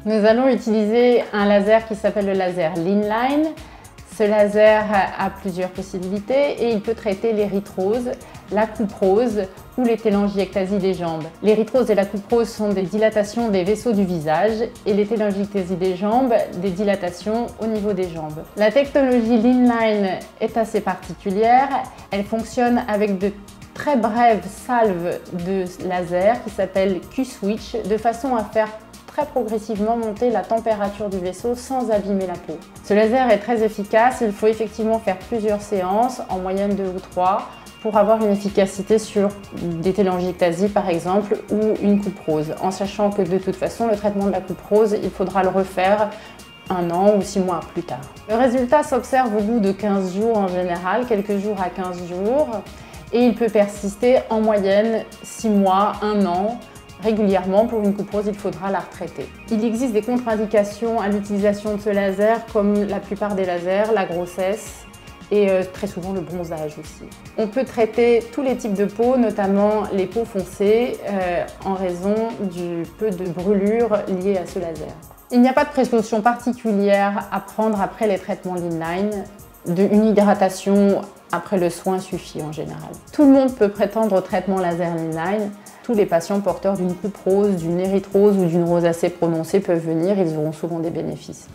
Nous allons utiliser un laser qui s'appelle le laser Linline. Ce laser a plusieurs possibilités et il peut traiter l'érythrose, la couperose ou les télangiectasies des jambes. L'érythrose et la couperose sont des dilatations des vaisseaux du visage et les télangiectasies des jambes, des dilatations au niveau des jambes. La technologie Linline est assez particulière. Elle fonctionne avec de très brèves salves de laser qui s'appellent Q-switch de façon à faire très progressivement monter la température du vaisseau sans abîmer la peau. Ce laser est très efficace, il faut effectivement faire plusieurs séances, en moyenne 2 ou 3, pour avoir une efficacité sur des télangiectasies par exemple ou une couperose, en sachant que de toute façon le traitement de la couperose, il faudra le refaire 1 an ou 6 mois plus tard. Le résultat s'observe au bout de 15 jours en général, quelques jours à 15 jours, et il peut persister en moyenne 6 mois, 1 an. Régulièrement, pour une couperose, il faudra la retraiter. Il existe des contre-indications à l'utilisation de ce laser, comme la plupart des lasers, la grossesse et très souvent le bronzage aussi. On peut traiter tous les types de peau, notamment les peaux foncées, en raison du peu de brûlures liées à ce laser. Il n'y a pas de précaution particulière à prendre après les traitements Linline. Une hydratation après le soin suffit en général. Tout le monde peut prétendre au traitement laser Linline. Tous les patients porteurs d'une couperose, d'une érythrose ou d'une rosacée prononcée peuvent venir, ils auront souvent des bénéfices.